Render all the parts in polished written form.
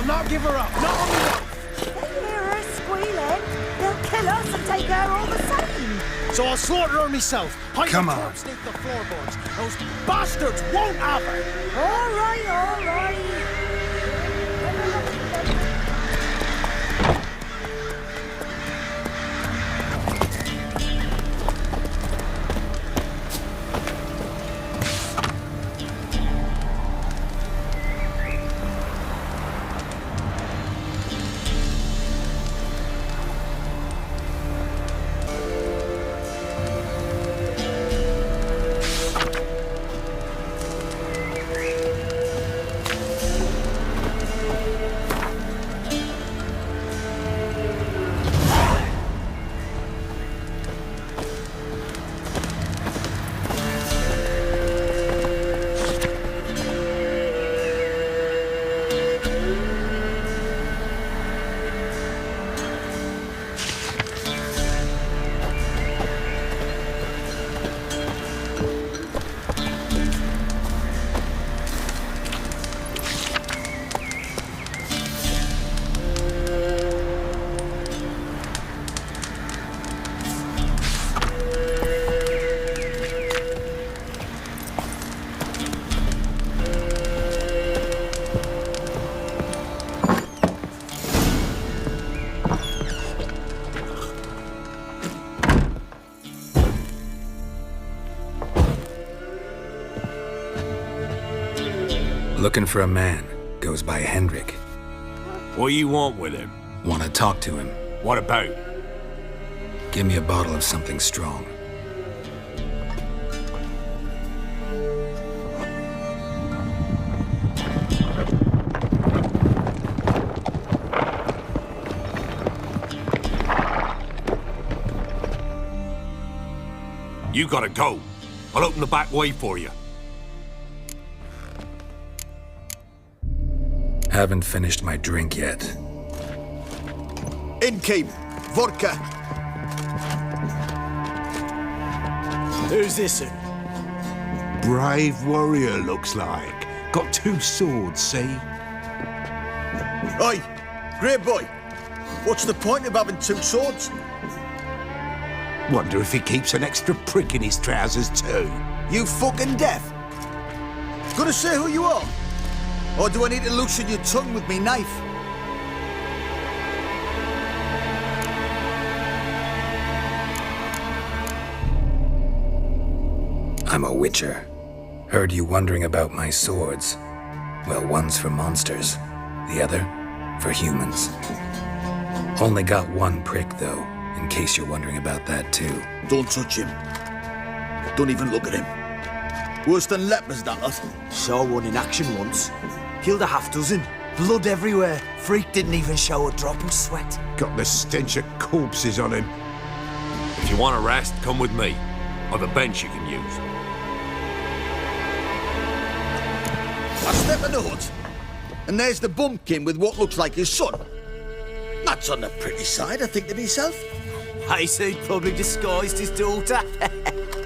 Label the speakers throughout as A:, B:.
A: I'll not give her up, not on my life.
B: They hear her squealing. They'll kill us and take her all the same.
A: So I'll slaughter her myself. Hide
C: Come
A: the
C: on.
A: corpse beneath the floorboards. Those bastards won't have her.
B: All right, all right.
C: Looking for a man. Goes by Hendrik.
D: What do you want with him?
C: Want to talk to him.
D: What about?
C: Give me a bottle of something strong.
D: You gotta go. I'll open the back way for you.
C: Haven't finished my drink yet.
E: Innkeep, vodka.
A: Who's this?
F: Brave warrior, looks like. Got 2 swords, see?
E: Oi, great boy. What's the point of having 2 swords?
F: Wonder if he keeps an extra prick in his trousers too.
E: You fucking deaf. Gonna say who you are? Or do I need to loosen your tongue with me knife?
C: I'm a witcher. Heard you wondering about my swords. Well, one's for monsters, the other for humans. Only got 1 prick, though, in case you're wondering about that, too.
E: Don't touch him. Don't even look at him. Worse than lepers, that lot.
G: Saw one in action once. Killed a half-dozen. Blood everywhere. Freak didn't even show a drop of sweat.
F: Got the stench of corpses on him.
D: If you want to rest, come with me. I've a bench you can use.
E: I step in the hut, and there's the bumpkin with what looks like his son. That's on the pretty side, I think to myself.
G: I say he'd probably disguised his daughter.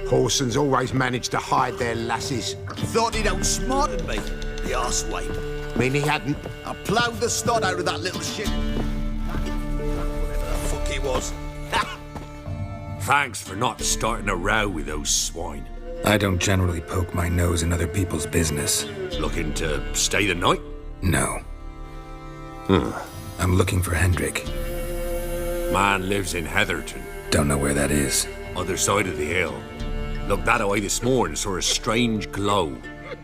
F: Horsons always manage to hide their lasses.
E: Thought he'd outsmarted me, the arsewipe.
F: Mean he hadn't.
E: I ploughed the snot out of that little shit. Whatever the fuck he was.
D: Thanks for not starting a row with those swine.
C: I don't generally poke my nose in other people's business.
D: Looking to stay the night?
C: No. I'm looking for Hendrik.
D: Man lives in Heatherton,
C: Don't know where that is.
D: other side of the hill. Looked that away this morning, saw a strange glow.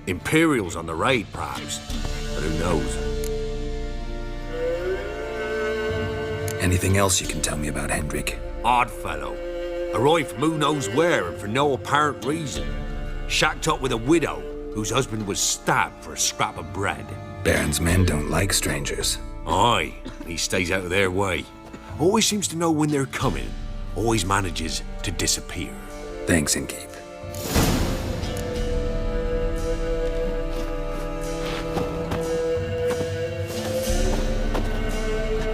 D: Imperials on the raid, perhaps. But who knows?
C: Anything else you can tell me about Hendrik?
D: Odd fellow. Arrived from who knows where and for no apparent reason. Shacked up with a widow whose husband was stabbed for a scrap of bread.
C: Baron's men don't like strangers.
D: Aye, he stays out of their way. Always seems to know when they're coming. Always manages to disappear.
C: Thanks, Innkeep.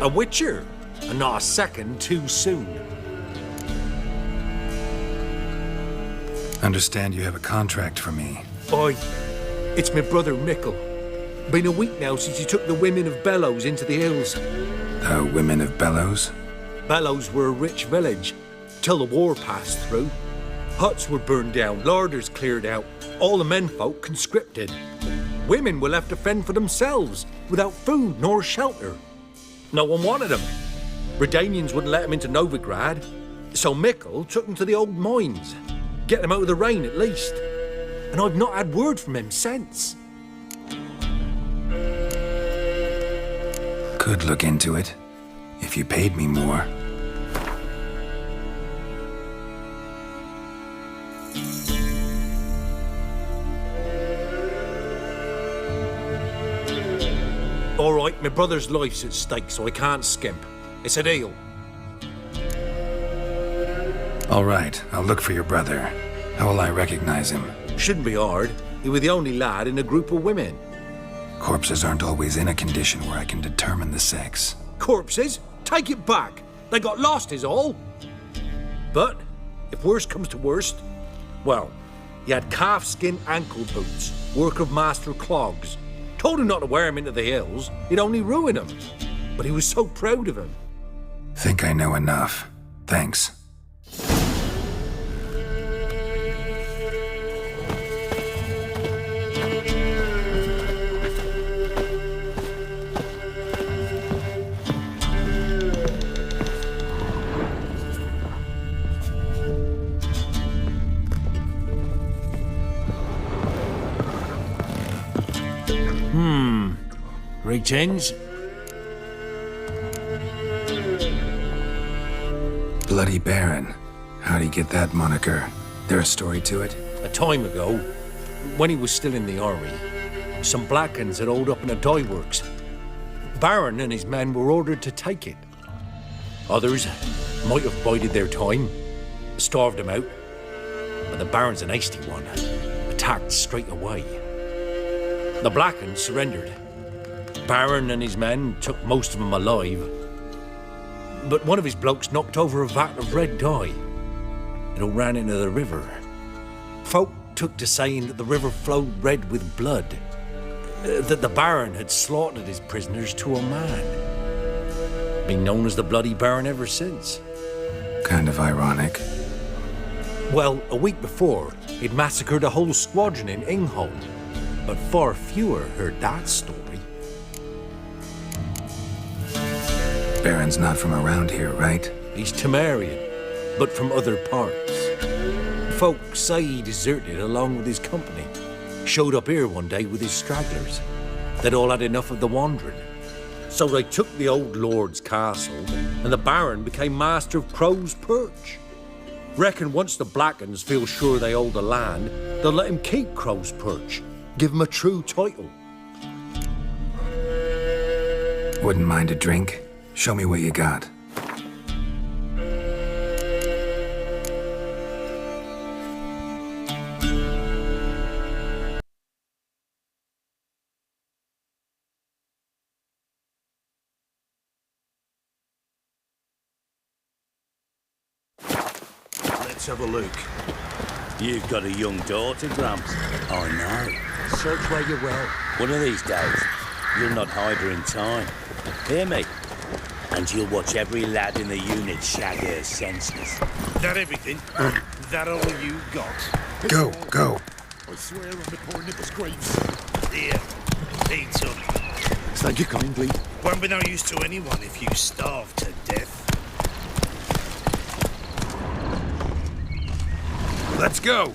D: A witcher, and not a second too soon.
C: Understand you have a contract for me.
A: Oi, it's my brother Mickle.
D: Been a week now since he took the women of Bellows into the hills.
C: The women of Bellows?
D: Bellows were a rich village, till the war passed through. Huts were burned down, larders cleared out, all the menfolk conscripted. Women were left to fend for themselves, without food nor shelter. No one wanted them. Redanians wouldn't let them into Novigrad, so Mikkel took them to the old mines. Get them out of the rain, at least. And I've not had word from him since.
C: Could look into it, if you paid me more.
D: All right, my brother's life's at stake, so I can't skimp. It's a deal.
C: All right, I'll look for your brother. How will I recognize him?
D: Shouldn't be hard. He was the only lad in a group of women.
C: Corpses aren't always in a condition where I can determine the sex.
D: Corpses? Take it back. They got lost is all. But, if worst comes to worst, well, he had calfskin ankle boots, work of master clogs. Told him not to wear him into the hills, he'd only ruin him. But he was so proud of him.
C: Think I know enough. Thanks.
D: Greetings.
C: Bloody Baron. How'd he get that moniker? There a story to it?
D: A time ago, when he was still in the army, some Blackens had holed up in a dye works. Baron and his men were ordered to take it. Others might have bided their time, starved him out, but the Baron's an hasty one, attacked straight away. The Blackens surrendered. Baron and his men took most of them alive, but one of his blokes knocked over a vat of red dye. It all ran into the river. Folk took to saying that the river flowed red with blood, that the Baron had slaughtered his prisoners to a man. Been known as the Bloody Baron ever since.
C: Kind of ironic.
D: Well, a week before, he'd massacred a whole squadron in Ingholm, but far fewer heard that story.
C: Baron's not from around here, right?
D: He's Temerian, but from other parts. Folk say he deserted along with his company. Showed up here one day with his stragglers. They'd all had enough of the wandering. So they took the old lord's castle, and the Baron became master of Crow's Perch. Reckon once the Blackens feel sure they hold the land, they'll let him keep Crow's Perch. Give him a true title.
C: Wouldn't mind a drink? Show me what you got.
F: Let's have a look.
H: You've got a young daughter, Gramps. I know.
A: Search where you will.
H: One of these days, you'll not hide her in time. Hear me? And you'll watch every lad in the unit shag her senseless.
A: That everything? That all you got?
C: Go, go.
A: I swear on the poor nipper's graves. Here, eat some.
F: Thank you kindly.
A: Won't be no use to anyone if you starve to death.
C: Let's go.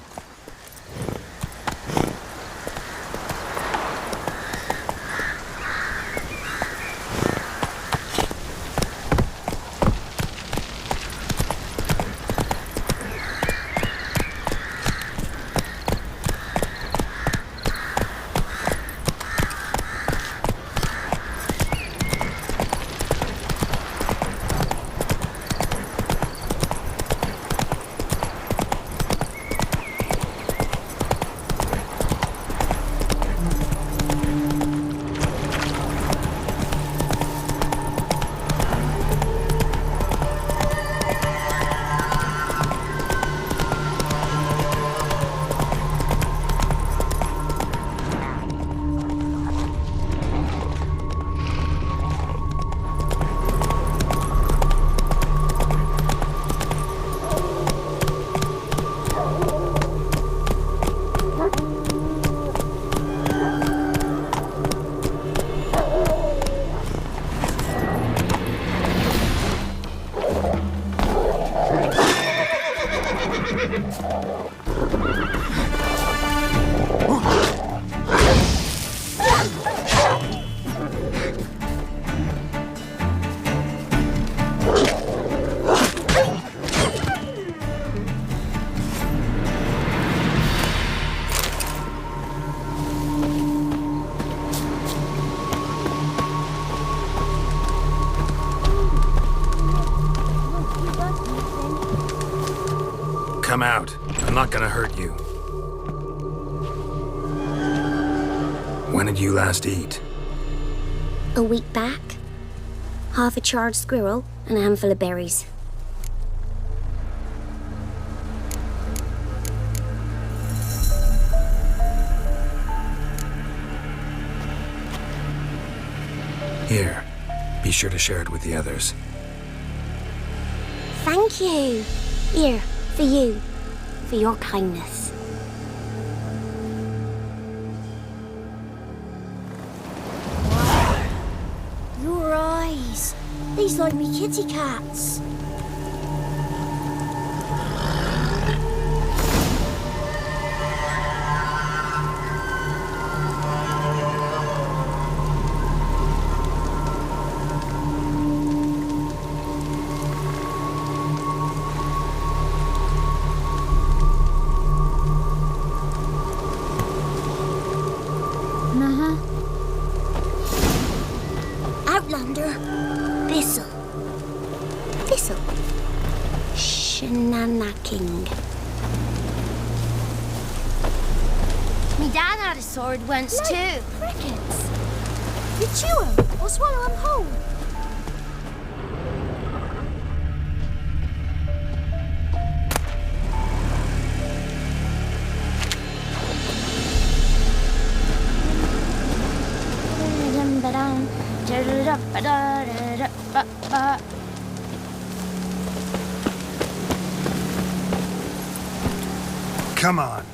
C: Come out. I'm not gonna hurt you. When did you last eat?
I: A week back. Half a charred squirrel and a handful of berries.
C: Here. Be sure to share it with the others.
I: Thank you. Here, for you. For your kindness. Your eyes. These like me kitty cats. Outlander. Thistle. Thistle. Shenanacking. Me dad had a sword once too.
B: Crickets. You chew 'em or swallow 'em whole.
C: Come on.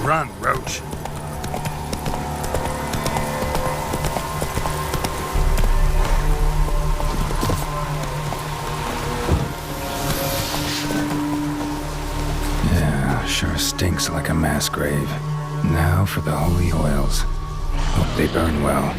C: Run, Roach. Yeah, sure stinks like a mass grave. Now for the holy oils. Hope they burn well.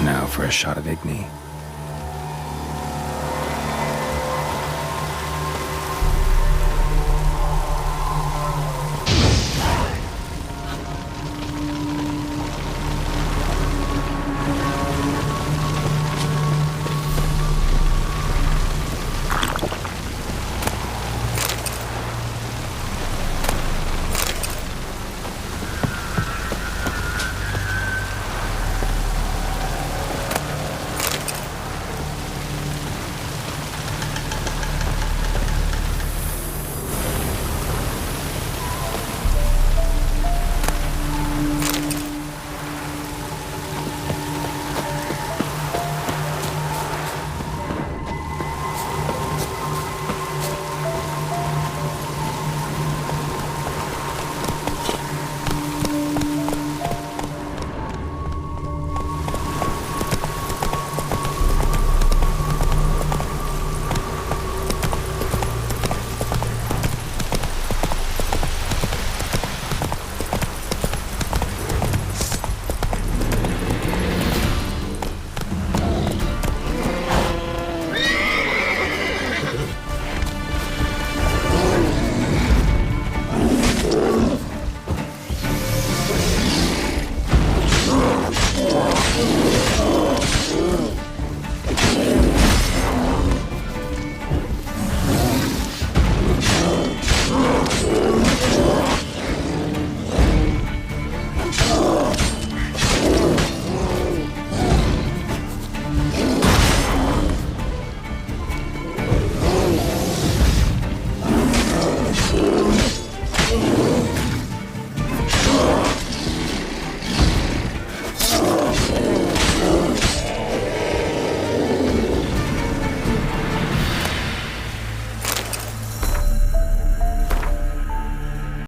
C: Now for a shot of Igni.